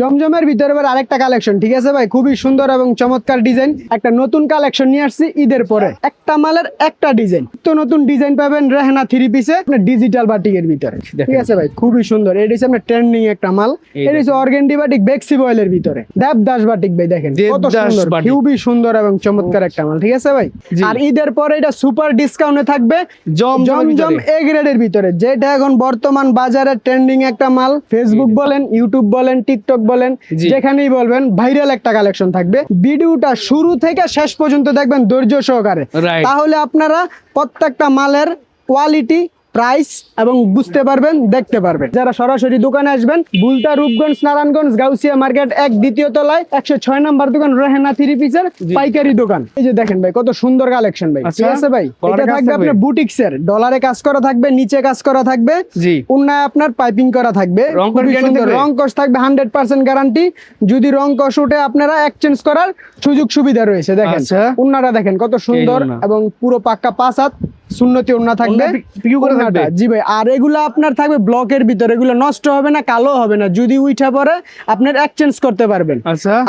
জমজমের ভিতরে আরেকটা কালেকশন, ঠিক আছে ভাই, খুবই সুন্দর এবং চমৎকার ডিজাইন। একটা নতুন কালেকশন নিয়ে আসছি ঈদের পরে, একটা মালের একটা ডিজাইন। তো নতুন ডিজাইন পাবেন রেহানা থ্রি পিসে ডিজিটাল বাটিকের ভিতরে, ঠিক আছে ভাই, খুবই সুন্দর। এটা হচ্ছে আপনার ট্রেন্ডিং একটা মাল। এটা হচ্ছে অর্গেন্ডি বাটিক বেক্সি বয়েলের ভিতরে দেবদাস বাটিক ভাই, দেখেন কত সুন্দর, খুবই সুন্দর এবং চমৎকার একটা মাল, ঠিক আছে ভাই। আর ঈদের পরে এটা সুপার ডিসকাউন্টে থাকবে জমজম এ গ্রেডের ভিতরে, যেটা এখন বর্তমান বাজারে ট্রেন্ডিং একটা মাল। ফেসবুক বলেন, ইউটিউব বলেন, টিকটক বলেন, যেখানেই বলবেন ভাইরাল একটা কালেকশন থাকবে। ভিডিওটা শুরু থেকে শেষ পর্যন্ত দেখবেন ধৈর্য সহকারে, তাহলে আপনারা প্রত্যেকটা মালের কোয়ালিটি, প্রাইস এবং বুঝতে পারবেন, দেখতে পারবেন। যারা সরাসরি দোকানে আসবেন, বুলতা, রূপগঞ্জ, নারায়ণগঞ্জ, গাউসিয়া মার্কেট 1 দ্বিতীয় তলায় 106 নম্বর দোকান, রেহানা থ্রি পিসের পাইকারি দোকান। এই যে দেখেন ভাই কত সুন্দর কালেকশন ভাই, ঠিক আছে ভাই। এটা থাকবে আপনার বুটিক্সের, ডলারে কাজ করা থাকবে, নিচে কাজ করা থাকবে, উন্নায় আপনার পাইপিং করা থাকবে, খুবই সুন্দর। রং কস থাকবে 100% গ্যারান্টি। যদি রং কস উঠে আপনারা এক্সচেঞ্জ করার সুযোগ সুবিধা রয়েছে। দেখেন উন্নাটা দেখেন কত সুন্দর এবং পুরো পাক্কা 5 হাত সুন্নতি ওন্না থাকবে। জি ভাই, আর এগুলো আপনার থাকবে ব্লকের ভিতরে, এগুলো নষ্ট হবে না, কালো হবে না। যদি উইঠা পরে আপনার এক্সচেঞ্জ করতে পারবেন।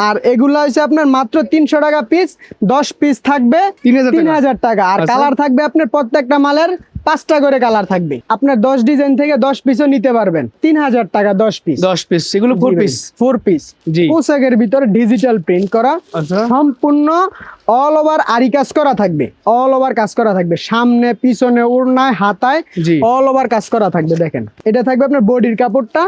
আর এগুলো হচ্ছে আপনার মাত্র 300 টাকা পিস, 10 পিস থাকবে 3000 টাকা। আর কালার থাকবে আপনার প্রত্যেকটা মালের 5টা করে কালার থাকবে। আপনার 10 ডিজাইন থেকে 10 পিসও নিতে পারবেন, 3000 টাকা 10 পিস। 10 পিস, এগুলো 4 পিস। জি, পোশাকের ভিতরে ডিজিটাল প্রিন্ট করা, সম্পূর্ণ অল ওভার আরি কাজ করা থাকবে, অল ওভার কাজ করা থাকবে, সামনে পিছনে ওড়নায় হাতায় অল ওভার কাজ করা থাকবে। দেখেন এটা থাকবে আপনার বডির কাপড়টা,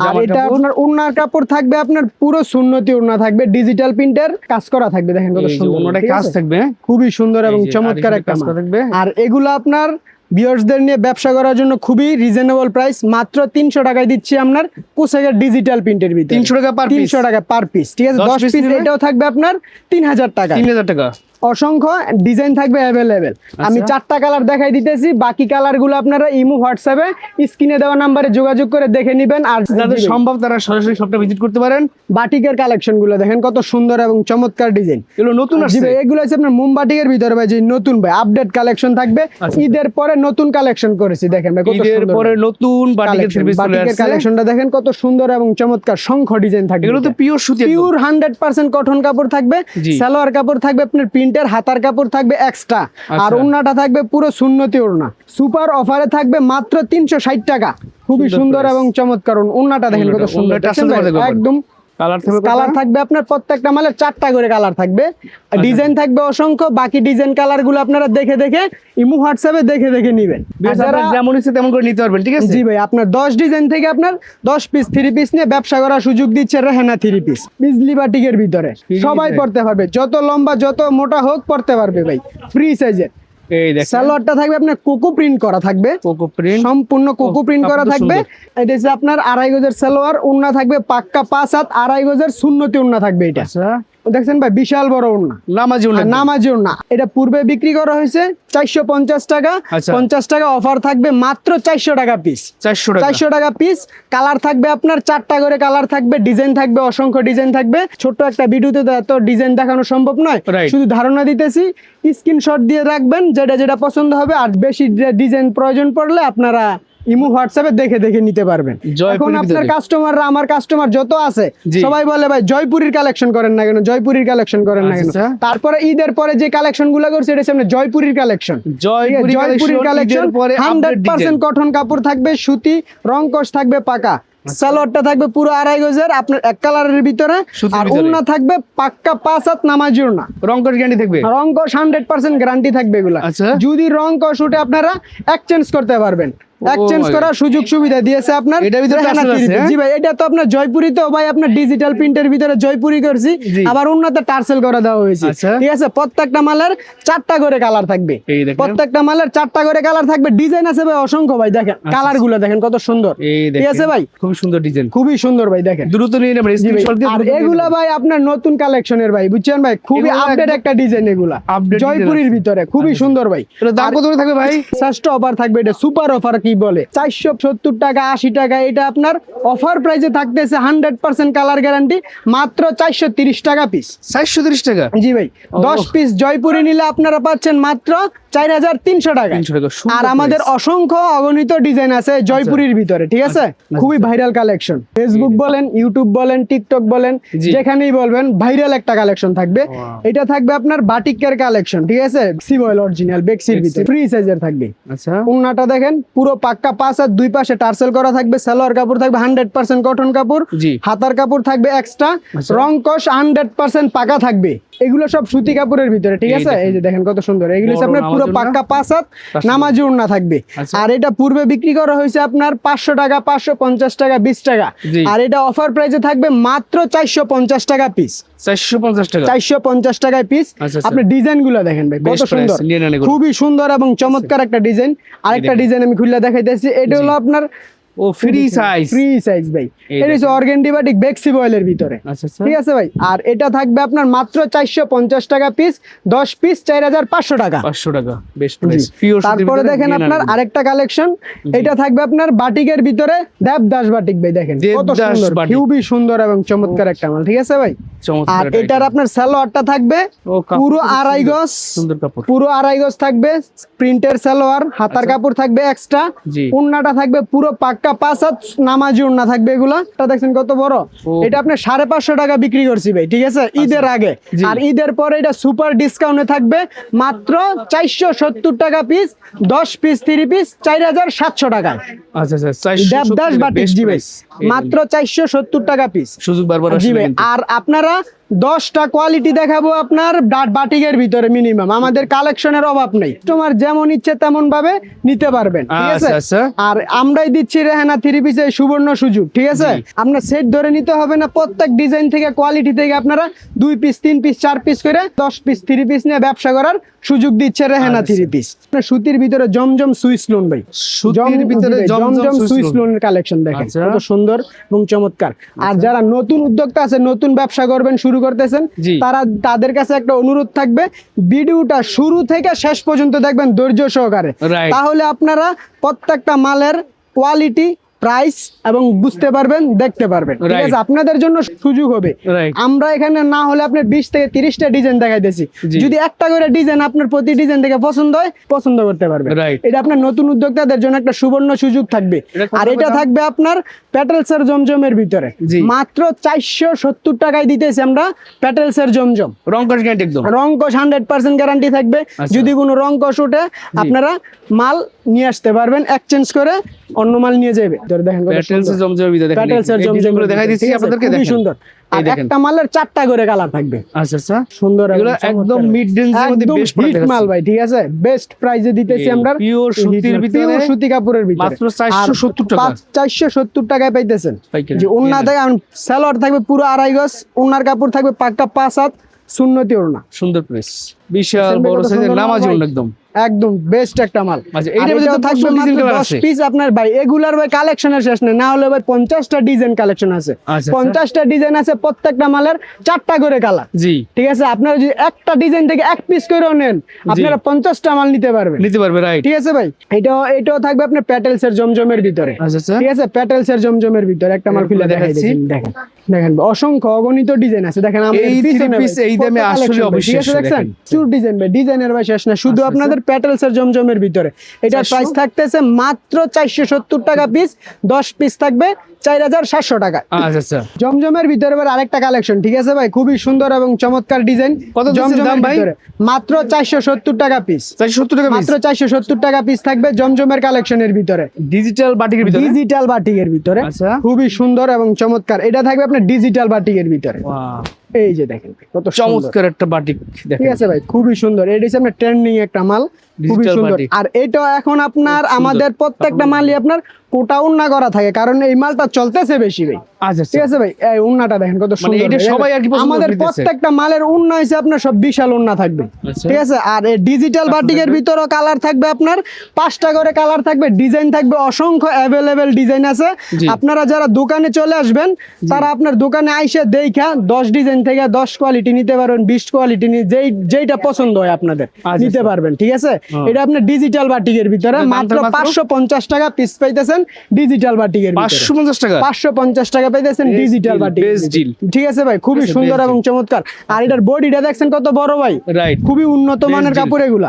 আর এটা আপনার ওড়নার কাপড় থাকবে, আপনার পুরো সুন্নতি ওড়না থাকবে, ডিজিটাল প্রিন্টের কাজ করা থাকবে। দেখেন কত সুন্দর কাজ থাকবে, খুবই সুন্দর এবং চমৎকার একটা কাজ থাকবে। আর এগুলো আপনার ভিউয়ার্সদের নিয়ে ব্যবসা করার জন্য খুবই রিজনেবল প্রাইস, মাত্র 300 টাকায় দিচ্ছি আপনার পোশাকের ডিজিটাল প্রিন্টের ভিতরে। 300 টাকা পার পিস, ঠিক আছে। 10 পিস এটাও থাকবে আপনার 3000 টাকা। 3000 টাকা। অসংখ্য ডিজাইন থাকবে অ্যাভেলেবেল। আমি 4টা কালার দেখাই দিতেছি, বাকি কালার গুলো আপনারা ইমো, হোয়াটসঅ্যাপে স্ক্রিনে দেওয়া নাম্বারে যোগাযোগ করে দেখে নেবেন। আর যাদের সম্ভব তারা সরাসরি শপটা ভিজিট করতে পারেন। বাটিকের কালেকশন গুলো দেখেন কত সুন্দর এবং চমৎকার ডিজাইন। এগুলো নতুন আসছে, এগুলো হচ্ছে আপনার মোমবাটিকের ভিতরে ভাই, যে নতুন ভাই আপডেট কালেকশন থাকবে। ঈদের পরে নতুন কালেকশন করেছি, দেখেন ভাই কত সুন্দর। ঈদের পরে নতুন বাটিকের কালেকশনটা দেখেন কত সুন্দর এবং চমৎকার। শঙ্খ ডিজাইন থাকবে, এগুলো তো পিওর সুতি, পিওর 100% কটন কাপড় থাকবে। সালোয়ার কাপড় থাকবে আপনার প্রিন্টের, হাতার কাপড় থাকবে এক্সট্রা, আর ওড়নাটা থাকবে পুরো সুন্নতি ওড়না। সুপার অফারে থাকবে মাত্র 360 টাকা। খুবই সুন্দর এবং চমৎকার ওড়নাটা দেখেন কত সুন্দর, একদম কালার থাকবে আপনার প্রত্যেকটা মালের 4টা করে কালার থাকবে, ডিজাইন থাকবে অসংখ্য। বাকি ডিজাইন কালার গুলো আপনারা দেখে দেখে ইমো, হোয়াটসঅ্যাপে দেখে দেখে নিবেন, যেমন ইচ্ছে তেমন করে নিতে পারবেন, ঠিক আছে। জি ভাই, আপনার 10 ডিজাইন থেকে আপনার 10 পিস 3 পিস নিয়ে ব্যবসা করার সুযোগ দিচ্ছে রেহানা থ্রি পিস। বিজলি বাটিকের ভিতরে সবাই পড়তে পারবে, যত লম্বা যত মোটা হোক পড়তে পারবে ভাই, ফ্রি সাইজের। সালোয়ারটা থাকবে আপনার কোকো প্রিন্ট করা থাকবে, সম্পূর্ণ কোকো প্রিন্ট করা থাকবে। এটা হচ্ছে আপনার 2.5 গজের সালোয়ার, ওড়না থাকবে পাক্কা 5 হাত, 2.5 গজের সুন্নতি ওড়না থাকবে। এটা দেখছেন ভাই বিশাল বড় ওড়না, নামাজি ওড়না। এটা পূর্বে বিক্রি করা হয়েছে 450 টাকা, 50 টাকা অফার থাকবে মাত্র 400 টাকা পিস। 400 টাকা পিস। কালার থাকবে আপনার 4টা করে কালার থাকবে, ডিজাইন থাকবে অসংখ্য ডিজাইন থাকবে। ছোট্ট একটা ভিডিওতে এত ডিজাইন দেখানো সম্ভব নয়, শুধু ধারণা দিতেছি। স্ক্রিনশট দিয়ে রাখবেন যেটা যেটা পছন্দ হবে, আর বেশি ডিজাইন প্রয়োজন পড়লে আপনারা ইমো, হোয়াটসঅ্যাপে দেখে দেখে নিতে পারবেন। এখন আপনার কাস্টমাররা, আমার কাস্টমার যত আছে সবাই বলে ভাই জয়পুরীর কালেকশন করেন না কেন, জয়পুরীর কালেকশন করেন না কেন। তারপরে ঈদের পরে যে কালেকশন গুলো করছে এটা হচ্ছে জয়পুরীর কালেকশন। জয়পুরীর কালেকশন 100% কটন কাপড় থাকবে, সুতি, রং কস থাকবে পাকা। সালোয়ারটা থাকবে পুরো 2.5 গজের আপনার এক কালারের ভিতরে, আর ওড়না থাকবে পাক্কা 5 হাত নামাজি ওড়না। রং কস গ্যারান্টি থাকবে, রং কস 100% গ্যারান্টি থাকবে এগুলা। যদি রং কস উঠে আপনারা এক্সচেঞ্জ করতে পারবেন, এক্সচেঞ্জ করার সুযোগ সুবিধা দিয়েছে আপনার। জি ভাই, এটা তো আপনার জয়পুরি, তো ভাই আপনার ডিজিটাল প্রিন্টের ভিতরে জয়পুরি করছি, আবার উন্নত টার্সেল করে দেওয়া হয়েছে, ঠিক আছে। প্রত্যেকটা মালের 4টা করে কালার থাকবে, প্রত্যেকটা মালের 4টা করে কালার থাকবে। ডিজাইন আছে ভাই অসংখ্য ভাই, দেখেন কালার গুলো দেখেন কত সুন্দর, ঠিক আছে ভাই, খুবই সুন্দর ডিজাইন, খুবই সুন্দর ভাই। দেখেন দ্রুত নিয়ে নেবেন স্ক্রিনশট দিয়ে। আর এগুলা ভাই আপনার নতুন কালেকশনের ভাই, বুঝছেন ভাই, খুবই আপডেট একটা ডিজাইন। এগুলা জয়পুরির ভিতরে খুবই সুন্দর ভাই। দাম কত থাকবে ভাই? ষষ্ঠ অফার থাকবে, এটা সুপার অফার কি বলে, 470 টাকা, 80 টাকা। এটা আপনার অফার প্রাইসে থাকতেছে 100% কালার গ্যারান্টি, মাত্র 430 টাকা পিস। 430 টাকা? জি ভাই, 10 পিস জয়পুরি নিলে আপনারা পাচ্ছেন মাত্র 4300 টাকা। 300 টাকা, সুন্দর আর আমাদের price। অসংখ্য অগণিত ডিজাইন আছে জয়পুরের ভিতরে, ঠিক আছে? খুবই ভাইরাল কালেকশন। ফেসবুক বলেন, ইউটিউব বলেন, টিকটক বলেন, জি। যেখানেই বলবেন ভাইরাল একটা কালেকশন থাকবে। Wow। এটা থাকবে আপনার বাটিকের কালেকশন, ঠিক আছে? সিবয়েল অরিজিনাল বেক্সির ভিতরে ফ্রি সাইজের থাকবে। আচ্ছা, ওন্নাটা দেখেন পুরো পাক্কা 5 আর 2 পাশে টার্সেল করা থাকবে। সালোয়ার কাপড় থাকবে 100% কটন কাপড়। জি। হাতার কাপড় থাকবে এক্সট্রা। আচ্ছা। রং কষ 100% পাকা থাকবে। এগুলো সব সুতি কাপড়ের ভিতরে, ঠিক এই আছে? দেখেন। এই যে দেখেন কত সুন্দর, এগুলো হচ্ছে বড় আপনার পুরো নামাজি ওড়না। পাক্কা 5 হাত পাঁচশো। নামাজি ওড়না থাকবে। আচ্ছা। আর এটা পূর্বে বিক্রি করা হয়েছে আপনার 500 টাকা, 550 টাকা, 20 টাকা। জি। আর এটা অফার প্রাইসে থাকবে মাত্র 450 টাকা পিস। 450 টাকা। 450 টাকায় পিস। আচ্ছা, আচ্ছা। আপনি ডিজাইন গুলো দেখেন ভাই, কত Best price, সুন্দর, নিয়ে নেন এগুলো। খুবই সুন্দর এবং চমৎকার একটা ডিজাইন। আরেকটা দেখেন। ডিজাইন আমি খুলে দেখাইতেছি। এটা হলো আপনার ও ফ্রি সাইজ। ফ্রি সাইজ ভাই। এই এটা হচ্ছে অর্গানডি বাটিক বেক্সি বয়েলের ভিতরে, আচ্ছা, আচ্ছা। ঠিক আছে ভাই? আর এটা থাকবে আপনার মাত্র 450 টাকা পিস, 10 পিস 4500 টাকা। 500 টাকা, বেস্ট প্রাইস। পিওর সুতির তারপরে ভিতরে দেখেন নিয়ে নেন আপনার এগুলো। আরেকটা কালেকশন। এটা থাকবে আপনার বাটিকের ভিতরে দেবদাস বাটিক ভাই, দেখেন কত দেবদাস সুন্দর, বাটিক। খুবই সুন্দর এবং চমৎকার একটা মাল, ঠিক আছে ভাই? চমৎকার আর একটা এটার item। আপনার সালোয়ারটা থাকবে ও, কাপড় পুরো খুব 2.5 সুন্দর। গজ, সুন্দর কাপড়। পুরো 2.5 গজ থাকবে প্রিন্টের সালোয়ার। হাতার কাপড় থাকবে এক্সট্রা। জি। ওন্নাটা থাকবে পুরো পাক্কা 5 হাত নামাজি ওন্না থাকবে। এগুলা এটা দেখছেন কত বড়। ও। এটা আপনি 550 টাকা বিক্রি করছি ভাই, ঠিক আছে? ঈদের আগে। জি। আর ঈদের পরে এটা সুপার ডিসকাউন্টে থাকবে মাত্র 470 টাকা পিস, 10 পিস 3 পিস 4700 টাকায়। আচ্ছা, আচ্ছা, 470 দেবদাস টাকা, বাটিক, best জি ভাই, price। এই মাত্র 470 টাকা পিস। সুযোগ বারবার জি আসবে ভাই। কিন্তু। আর আপনারা 10টা কোয়ালিটি দেখাবো আপনার বাটিকের ভিতরে মিনিমাম। আমাদের কালেকশনের অভাব নেই, তোমার যেমন ইচ্ছে তেমন ভাবে নিতে পারবেন, ঠিক আছে? আচ্ছা, আচ্ছা। আর আমরাই দিচ্ছি রেহানা 3 পিসের সুবর্ণ সুযোগ, ঠিক আছে? জি। আপনার সেট ধরে নিতে হবে না, প্রত্যেক ডিজাইন থেকে কোয়ালিটি থেকে আপনারা 2 পিস 3 পিস 4 পিস করে 10 পিস 3 পিস নিয়ে ব্যবসা করার সুযোগ দিচ্ছে রেহানা আচ্ছা। 3 পিস। আপনার সুতির ভিতরে জমজম সুইস লোন ভাই, সুতির ভিতরে জমজম সুইস সুইস লোনের কালেকশন দেখেন আচ্ছা। কত সুন্দর এবং চমৎকার। আর যারা নতুন উদ্যোক্তা আছে, নতুন ব্যবসা করবেন, শুরু করতেছেন, জি। তাদের কাছে একটা অনুরোধ থাকবে, ভিডিওটা শুরু থেকে শেষ পর্যন্ত দেখবেন ধৈর্য সহকারে। Right। তাহলে আপনারা প্রত্যেকটা মালের কোয়ালিটি, প্রাইস এবং বুঝতে পারবেন, দেখতে পারবেন, ঠিক Right। আছে? আপনাদের জন্য সুযোগ হবে। Right। আমরা এখানে না হলে আপনার 20 থেকে 30টা ডিজাইন দেখাইতেছি। জি। যদি একটা করে ডিজাইন আপনার প্রতি ডিজাইন থেকে পছন্দ হয়, পছন্দ করতে পারবেন। Right। এটা আপনার নতুন উদ্যোক্তাদের জন্য একটা সুবর্ণ সুযোগ থাকবে। এটা কত আর এটা টাকা? থাকবে আপনার প্যাটেলসের জমজমের ভিতরে জি। মাত্র 470 টাকায় দিতেছি আমরা প্যাটেলসের জমজম। রং কস গ্যারান্টি একদম। রং কষ 100% গ্যারান্টি থাকবে। আচ্ছা। যদি কোনো রং কষ ওঠে, আপনারা মাল নিয়ে আসতে পারবেন, এক্সচেঞ্জ করে অন্য মাল নিয়ে যাবে। ধরে দেখেন কত প্যাটেলস সুন্দর। জমজমের ভিতরে দেখেন। প্যাটেলসের এই জমজমের ডিজাইনগুলো দেখাই দিচ্ছি ঠিক আছে? আপনাদেরকে, খুবই দেখেন। সুন্দর। আর এই দেখেন। একটা মালের 4টা করে কালার থাকবে। আচ্ছা, আচ্ছা। সুন্দর এবং এগুলো একদম চমৎকার। mid range এর মধ্যে একদম best product hit মাল দেখাচ্ছি। ভাই, ঠিক আছে? বেস্ট প্রাইসে দিতেছি এই আমরা। pure সুতির ভিতরে Pure সুতি কাপড়ের ভিতরে মাত্র 470 টাকা। 470 টাকায় পাইতেছেন। পাইকারি। যে ওন্না থেকে সালোয়ার থাকবে পুরো 2.5 গজ, ওন্নার কাপড় থাকবে পাক্কা 5 হাত সুন্নতি ওড়না। সুন্দর প্রেস, বিশাল দেখছেন বড় কত সাইজের সুন্দর মাল নামাজি ভাই? ওড়না একদম। একদম বেস্ট একটা মাল। আচ্ছা, আর এইটার ভিতরে এটাও তো থাকবে প্রচুর মাত্র design colour 10 আছে। পিস আপনার ভাই। এগুলার ভাই কালেকশনের শেষ নেই, না হলে ভাই 50টা ডিজাইন কালেকশন আছে। আচ্ছা। 50টা ডিজাইন আছে, প্রত্যেকটা মালের 4টা করে কালার। জি। ঠিক আছে? আপনারা যদি একটা ডিজাইন থেকে এক পিস করেও নেন, আপনারা 50টা মাল নিতে পারবেন, নিতে পারবে, রাইট। ঠিক আছে ভাই? এটাও থাকবে আপনার প্যাটেলস এর জমজমের ভিতরে। আচ্ছা, আচ্ছা। ঠিক আছে? প্যাটেলস এর জমজমের ভিতরে একটা মাল খুলে দেখাচ্ছি। দেখাচ্ছি। দেখেন দেখেন অসংখ্য অগণিত ডিজাইন আছে। দেখেন আমাদের এই পিছনে 3 পিস ভাই, এই দামে কত আসলে collection ভাই, ঠিক অবিশ্বাস্য, আছে? দেখছেন দেখেন। চুর ডিজাইন ভাই, ডিজাইনের ভাই শেষ না। শুধু আচ্ছা, আপনাদের প্যাটেলস এর জমজমের ভিতরে এটার 400? প্রাইস থাকতেছে মাত্র 470 টাকা পিস, 10 পিস থাকবে 4700 টাকা। আচ্ছা, আচ্ছা। জমজমের ভিতরে এবার আরেকটা কালেকশন, ঠিক আছে ভাই? খুবই সুন্দর এবং চমৎকার ডিজাইন। কত দিচ্ছেন দাম ভাই? মাত্র 470 টাকা পিস। 470 টাকা পিস। মাত্র 470 টাকা পিস থাকবে জমজমের কালেকশনের ভিতরে, ডিজিটাল বাটিকের ভিতরে। ডিজিটাল বাটিকের ভিতরে। আচ্ছা। খুবই সুন্দর এবং চমৎকার। এটা থাকবে আপনার ডিজিটাল বাটিকের ভিতরে। ওয়াও, এই যে দেখেন কত সুন্দর, চমৎকার একটা বাটিক ঠিক দেখেন। আছে ভাই? খুবই সুন্দর। এটা হচ্ছে আপনার ট্রেন্ডিং একটা মাল, খুবই Digital সুন্দর। বাটিক। আর এটা এখন আপনার খুব সুন্দর। আমাদের প্রত্যেকটা মালই আপনার কোটা উন্না করা থাকে, কারণ এই মালটা চলতেছে বেশি ভাই। আচ্ছা, ঠিক আচ্ছা। আছে ভাই? এই উন্নাটা দেখেন কত সুন্দর এটা ভাই। সবাই আর কি পছন্দ আমাদের করতেছে। প্রত্যেকটা মালের উন্না হইছে আপনার সব বিশাল উন্না থাকবে, আচ্ছা। ঠিক আছে? আর এই ডিজিটাল বাটিকের ভিতরও কালার থাকবে আপনার 5টা করে কালার থাকবে, ডিজাইন থাকবে অসংখ্য, অ্যাভেলেবেল ডিজাইন আছে। জি। আপনারা যারা দোকানে চলে আসবেন, তারা আপনার দোকানে আইসা দেখা 10 ডিজাইন থেকে 10 কোয়ালিটি নিতে পারবেন, 20 কোয়ালিটি যেইটা পছন্দ হয় আপনাদের আচ্ছা, নিতে আচ্ছা। পারবেন, ঠিক আছে? হ্যাঁ। এটা আপনার ডিজিটাল বাটিকের ভিতরে এটার দাম মাত্র মাত্র? 550 টাকা পিস পাইতেছেন ডিজিটাল বাটিকের ভিতরে। 550 টাকা। 550 টাকা পাইতেছেন Best digital deal, batik. best deal। ঠিক আছে ভাই? খুবই আচ্ছা, সুন্দর best এবং deal। চমৎকার। আর এটার বডিটা দেখছেন কত বড় ভাই, রাইট। খুবই উন্নত মানের deal। কাপড় এগুলা।